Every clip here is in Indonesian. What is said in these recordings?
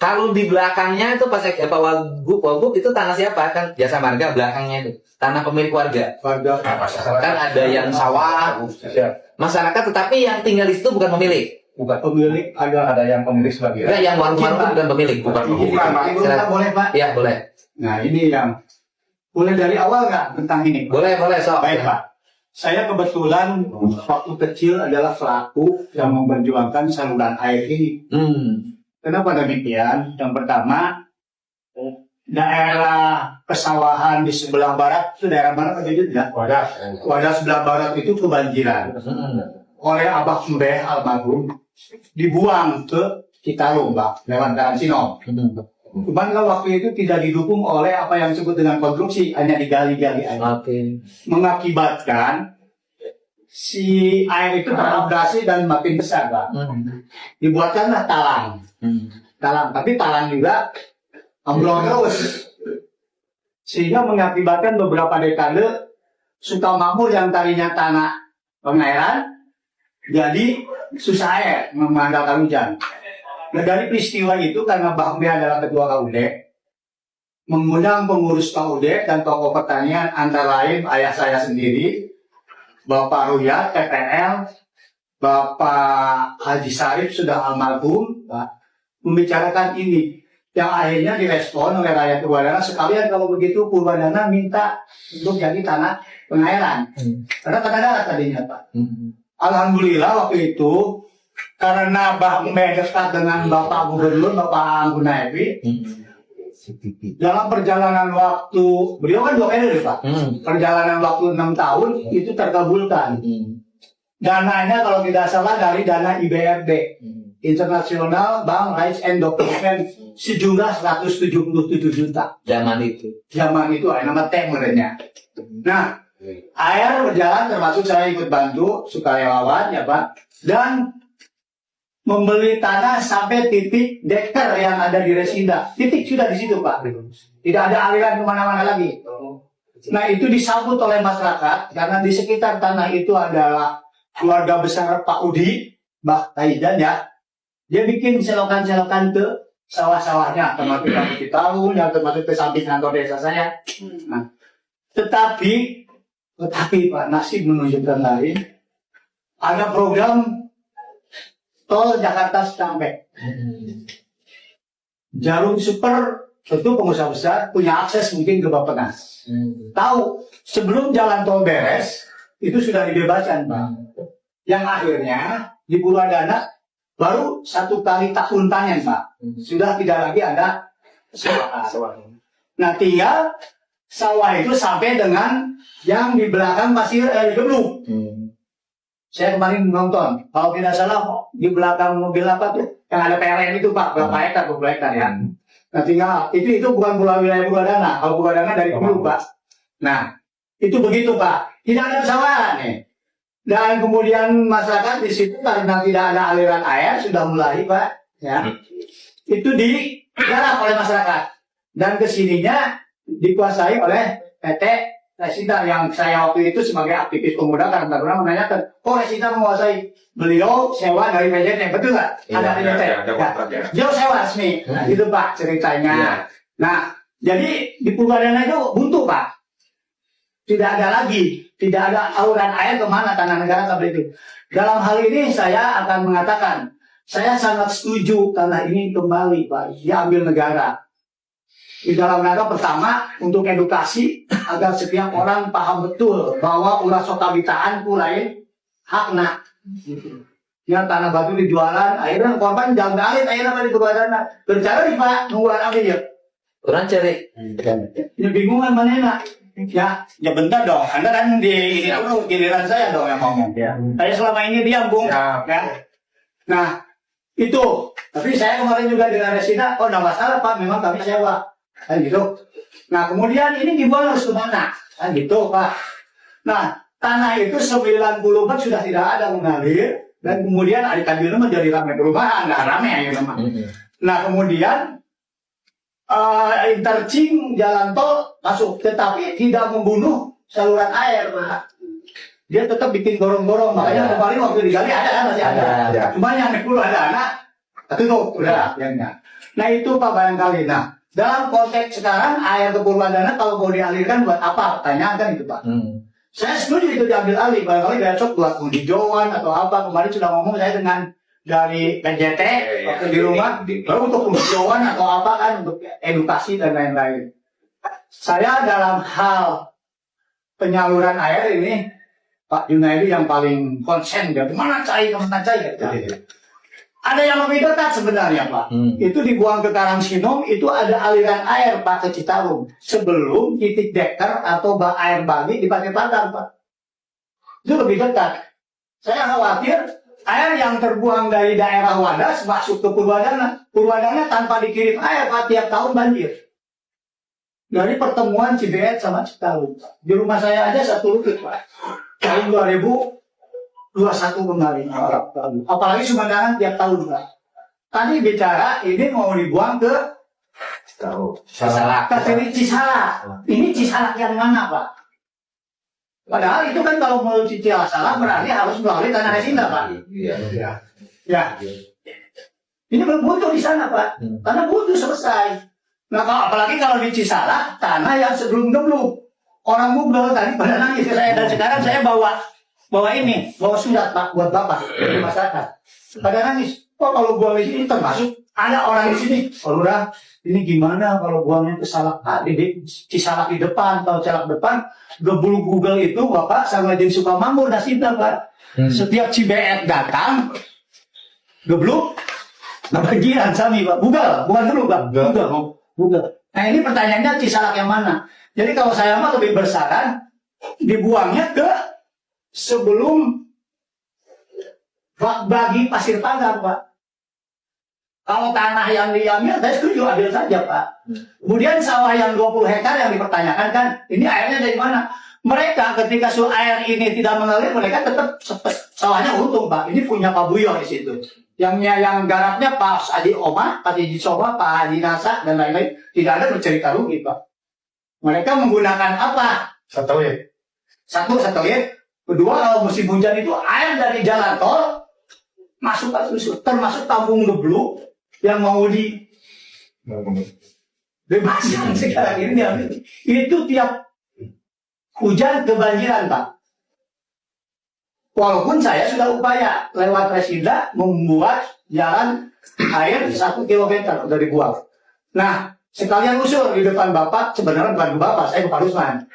Kalau di belakangnya itu pas Wagub itu tanah siapa? Kan Jasa Marga belakangnya itu tanah pemilik warga. Kan ada yang sawah, masyarakat, tetapi yang tinggal di situ bukan pemilik. Bukan pemilik, ada yang pemilik sebagian. Enggak, yang warung-warung itu bukan pemilik, bukan pemilik. Boleh Pak? Iya boleh. Nah ini yang boleh dari awal nggak tentang ini? Boleh sok. Baik Pak. Saya kebetulan waktu kecil adalah pelaku yang memperjuangkan saluran air ini. Kenapa demikian? Yang pertama, daerah pesawahan di sebelah barat itu daerah mana Pak Jujur? Ya? Wadah sebelah barat itu kebanjiran. Oleh Abah Mbeh almarhum dibuang ke Citarum Pak, lewat Jalan Sinop. Cuman kan waktu itu tidak didukung oleh apa yang disebut dengan konstruksi, hanya digali-gali aja. Mengakibatkan si air itu terabrasi dan makin besar Pak. Dibuatkanlah talang. Tapi talang juga ambrol terus. Sehingga mengakibatkan beberapa dekade Sukamakmur yang tadinya tanah pengairan jadi susah air mengandalkan hujan. Nah, dari peristiwa itu karena Mbah Mbeh adalah ketua KUD, mengundang pengurus KUD dan tokoh pertanian antara lain ayah saya sendiri, Bapak Ruyat, TPL, Bapak Haji Sarif sudah almarhum, Pak, membicarakan ini. Yang akhirnya direspon oleh rakyat Purwadana, sekalian kalau begitu Purwadana minta untuk jadi tanah pengairan. Karena tanah darat tadinya Pak. Alhamdulillah waktu itu karena Mbah Mbeh dekat dengan Bapak Gubernur, Bapak Anggun Naifi, dalam perjalanan waktu, beliau kan 2 periode Pak, perjalanan waktu 6 tahun itu terkabulkan. Dananya kalau tidak salah dari dana IBRD, International Bank Rights and Development, sejumlah 177 juta. Zaman itu nama temernya. Nah, air berjalan termasuk saya ikut bantu sukarelawan ya Pak, dan membeli tanah sampai titik deker yang ada di Resida. Titik sudah di situ Pak. Tidak ada aliran kemana-mana lagi. Nah itu disambut oleh masyarakat karena di sekitar tanah itu adalah keluarga besar Pak Udi, Mbah Taidan ya. Dia bikin selokan-selokan ke sawah-sawahnya, termasuk yang di Citarum, yang termasuk ke samping kantor desa saya. Nah, tetapi Pak, nasib menunjukkan lain. Ada program tol Jakarta Cikampek. Jarum super, tentu pengusaha besar punya akses mungkin ke Bappenas. Tahu, sebelum jalan tol beres, itu sudah dibebaskan Pak. Yang akhirnya di Purwadana baru 1 kali tahun panen Pak. Sudah tidak lagi ada sawah. Nah tinggal sawah itu sampai dengan yang di belakang pasir Gebluk. Saya kemarin nonton, kalau tidak salah di belakang mobil apa tuh yang ada PLN itu Pak, berapa hektar ya. Nah tinggal itu bukan wilayah Purwadana, kalau Purwadana dari Gebluk Pak. Nah itu begitu Pak, tidak ada pesawahan nih. Dan kemudian masyarakat di situ karena tidak ada aliran air sudah mulai Pak, ya itu digarap oleh masyarakat dan kesininya dikuasai oleh PT Resita yang saya waktu itu sebagai aktivis pemuda karena pernah menanyakan, kok Resita menguasai? Beliau sewa dari PJT, betul nggak? Ada PJT. Beliau sewa resmi. Nah, itu Pak ceritanya. Nah, jadi di Purwadana itu buntu Pak. Tidak ada auran air kemana tanah negara kabel itu. Dalam hal ini saya akan mengatakan, saya sangat setuju tanah ini kembali Pak, diambil negara. Di dalam rangka pertama untuk edukasi agar setiap orang paham betul bahwa ulah sokabitaan ku lain hakna. Ya tanah batu dijualan, akhirnya korban jalan air akhirnya di Purwadana. Bercara di Pak, nungguan apa ya? Orang cari. Ini bingungan mana enak. Ya bentar dong. Anda kan di giliran saya dong yang ngomong. Ya. Saya selama ini diam, Bung. Ya. Nah, itu. Tapi saya kemarin juga dengan Resina, enggak masalah Pak, memang kami sewa. Kan gitu. Nah, kemudian ini dibuang harus kemana? Kan gitu, Pak. Nah, tanah itu 94 sudah tidak ada mengalir. Dan kemudian adik-adik menjadi ramai perubahan. Nggak ramai ya, teman. Nah, kemudian interchange jalan tol masuk, tetapi tidak membunuh saluran air, Pak. Dia tetap bikin gorong-gorong, makanya kemarin waktu digali ada kan masih ada. Cuma yang 10 ada anak, tutup udah. Nah itu Pak barangkali. Nah dalam konteks sekarang air ke Purwadana kalau mau dialirkan buat apa? Pertanyaan kan itu Pak. Saya setuju itu diambil alih. Barangkali besok buat penghijauan atau apa. Kemarin sudah ngomong saya dengan dari PJT waktu di rumah. Lalu untuk penghijauan atau apa kan untuk edukasi dan lain-lain. Saya dalam hal penyaluran air ini Pak Junaidi yang paling konsen. Kemana cair. Ada yang lebih dekat sebenarnya Pak. Itu dibuang ke Karangsinom, itu ada aliran air Pak ke Citarum. Sebelum titik deker atau air bagi dipakai Padang Pak. Itu lebih dekat. Saya khawatir air yang terbuang dari daerah Wadas masuk ke Purwadana. Purwadana tanpa dikirim air Pak, tiap tahun banjir. Dari pertemuan Cibeet sama Citarum Pak. Di rumah saya aja 1 lutut Pak. Tahun 2021 kemarin. Apalagi Sumedang tiap tahun Pak. Tadi bicara ini mau dibuang ke Cisalak. Cisalak. Ini Cisalak yang mana Pak? Padahal itu kan kalau mau Cisalak berarti harus melalui Tanah Resinda Pak. Ya. Ini buntu di sana Pak. Tanah buntu selesai. Nah apalagi kalau di Cisalak tanah yang sebelum gebluk. Orang Google tadi pada nangis ke saya dan sekarang saya bawa surat Pak buat Bapak di masyarakat. Pada nangis, kalau buang di sini termasuk ada orang di sini. Kalau udah ini gimana kalau buangnya ke Salak di Cisalak di depan atau Salak depan, gebluk Google itu Bapak sama Jin Sukamanggur nasibnya Pak. Setiap Cibeet datang, gebluk, kebagian sami Pak. Bukan dulu Pak. Google. Nah ini pertanyaannya Cisalak yang mana? Jadi kalau saya mah lebih bersaran dibuangnya ke sebelum bagi Pasir Pagar Pak. Kalau tanah yang diambil saya setuju ambil saja Pak. Kemudian sawah yang 20 hektar yang dipertanyakan kan ini airnya dari mana? Mereka ketika air ini tidak mengalir mereka tetap sawahnya untung Pak. Ini punya Pak Buyo di situ. Yang garapnya Pak Adi Oma, Pak Haji Soma, Pak Haji Nasa dan lain-lain tidak ada bercerita rugi Pak. Mereka menggunakan apa? Satelit. Satu satelit. Kedua, kalau musim hujan itu air dari jalan tol masuk ke susut, termasuk tabung gebluk yang mau bebaskan sekarang ini diambil. Itu tiap hujan kebanjiran Pak. Walaupun saya sudah upaya lewat Resinda membuat jalan air 1 kilometer udah dibuang. Nah, sekalian usul di depan Bapak, sebenarnya bukan ke Bapak, saya ke Pak Rusman.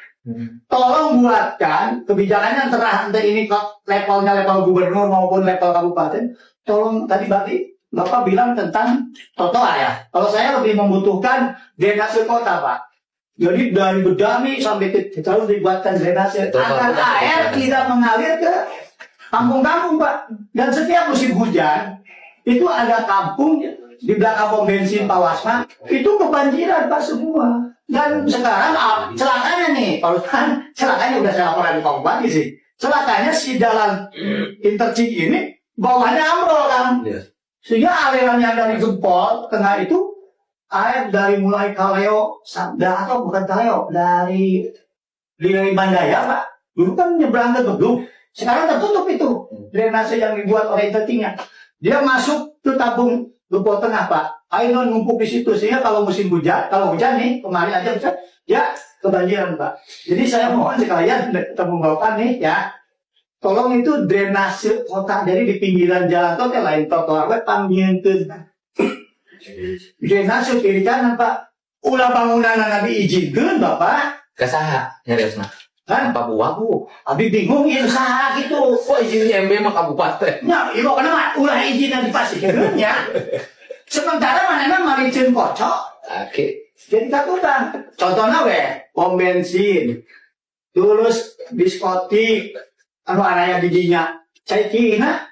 Tolong buatkan kebijakannya terah ini levelnya level gubernur maupun level kabupaten. Tolong tadi Bapak bilang tentang trotoar ya. Kalau saya lebih membutuhkan drainase kota Pak. Jadi dari Bedami sampai ke Citarum dibuatkan drainase agar air tidak mengalir ke kampung-kampung Pak. Dan setiap musim hujan itu ada kampung di belakang pom bensin Pak Wasma itu kebanjiran Pak semua. Dan sekarang celakanya nih, kalau kan celakanya udah saya laporan di Pak Bupati sih. Celakanya si jalan intercik ini bawahnya ambrol kan. Sehingga aliran yang dari Gempol tengah itu air dari mulai Kaleo atau bukan Kaleo dari Mandaya Pak. Dulu kan nyebrang ke Gedung. Sekarang tertutup itu drainase yang dibuat oleh interciknya. Dia masuk ke tabung Gempol tengah Pak. Air numpuk di situ sehingga kalau musim hujan, kalau hujan nih kemarin aja bisa ya kebanjiran Pak. Jadi saya mohon sekalian ketemu Bapak nih ya, tolong itu drainase kota dari di pinggiran jalan tol lain trotoar panggienkeun. Drainase kiri kanan Pak. Ulah bangunan nabi izinkeun Bapak. Kasaha nyariosna. Kan Papua Bu. Abi bingung ieu saha gitu. Kok izinnya MB mah kabupaten. Nya, ieu kana ulah izinna dipasikeun nya. Sementara mana maricin kocok, Oke. jadi katutan. Contohnya pom bensin, terus diskotik, anaya didinya, caikina,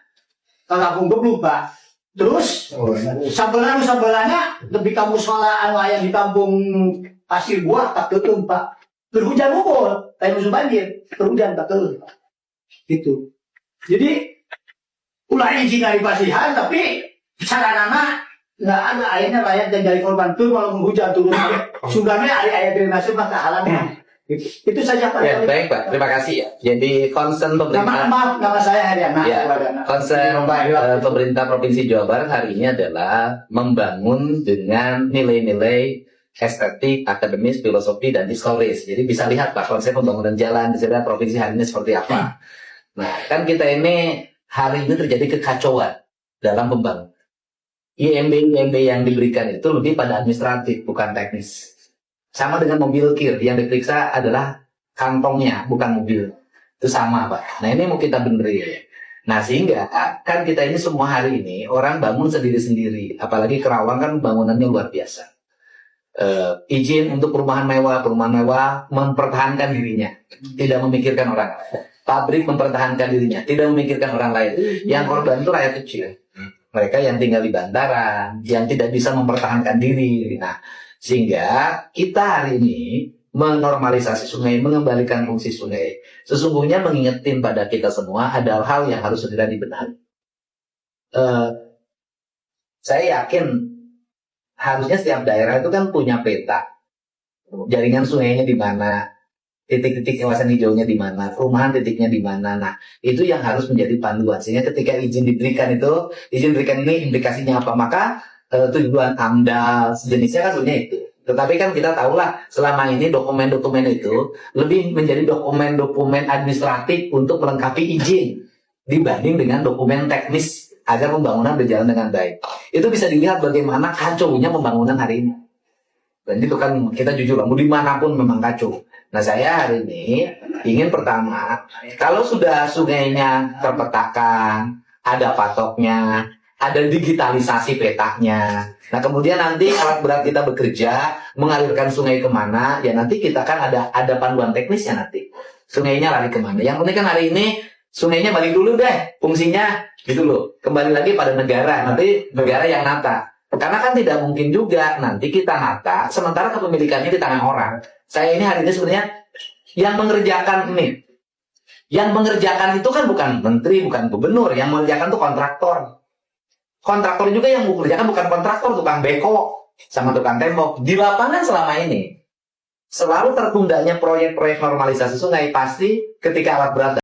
kampung gebluk Pak. Terus sebelahnya lebih kamu soal yang di kampung Pasir Buah tak tutup Pak. Terhujan unggul, kayak musim banjir, terhujan tak tutup. Gitu. Jadi ulah izin dari pasihan, tapi sarana nggak ada airnya rakyat yang jadi korban tuh kalau hujan turun sudahnya air drainase mah kehalangan Itu saja Pak. Ya, baik Pak, terima kasih ya. Jadi concern pemerintah, Nama saya Heriana. ya, concern pemerintah Provinsi Jawa Barat hari ini adalah membangun dengan nilai-nilai estetik, akademis, filosofi, dan historis. Jadi bisa lihat Pak konsep pembangunan jalan di seluruh provinsi hari ini seperti apa. Nah, kan kita ini hari ini terjadi kekacauan dalam pembangunan. IMB yang diberikan itu lebih pada administratif, bukan teknis. Sama dengan mobil kir, yang diperiksa adalah kantongnya, bukan mobil. Itu sama, Pak. Nah, ini mau kita benerin. Nah, sehingga kan kita ini semua hari ini orang bangun sendiri-sendiri. Apalagi Kerawang kan bangunannya luar biasa. Izin untuk perumahan mewah mempertahankan dirinya. Tidak memikirkan orang lain. Pabrik mempertahankan dirinya. Tidak memikirkan orang lain. Yang korban itu rakyat kecil. Mereka yang tinggal di bantaran, yang tidak bisa mempertahankan diri. Nah, sehingga kita hari ini menormalisasi sungai, mengembalikan fungsi sungai. Sesungguhnya mengingetin pada kita semua ada hal yang harus segera dibenahi. Saya yakin harusnya setiap daerah itu kan punya peta. Jaringan sungainya di mana, titik-titik kawasan hijaunya di mana, perumahan titiknya di mana. Nah, itu yang harus menjadi panduan. Sehingga ketika izin diberikan itu, izin berikan ini implikasinya apa? Maka tujuan AMDAL sejenisnya kan sebenarnya itu. Tetapi kan kita tahulah selama ini dokumen-dokumen itu lebih menjadi dokumen-dokumen administratif untuk melengkapi izin dibanding dengan dokumen teknis agar pembangunan berjalan dengan baik. Itu bisa dilihat bagaimana kacaunya pembangunan hari ini. Dan itu kan kita jujur lah, mau dimanapun memang kacau. Nah, saya hari ini ingin pertama, kalau sudah sungainya terpetakan, ada patoknya, ada digitalisasi petanya. Nah, kemudian nanti alat berat kita bekerja mengalirkan sungai kemana, ya nanti kita kan ada panduan teknisnya nanti. Sungainya lari kemana. Yang penting kan hari ini sungainya balik dulu deh fungsinya, gitu loh. Kembali lagi pada negara, nanti negara yang nata. Karena kan tidak mungkin juga nanti kita nata, sementara kepemilikannya di tangan orang. Saya ini hari ini sebenarnya yang mengerjakan ini. Yang mengerjakan itu kan bukan menteri, bukan gubernur. Yang mengerjakan itu kontraktor. Kontraktor juga yang mengerjakan bukan kontraktor, tukang beko sama tukang tembok. Di lapangan selama ini selalu tertundanya proyek-proyek normalisasi sungai pasti ketika alat berat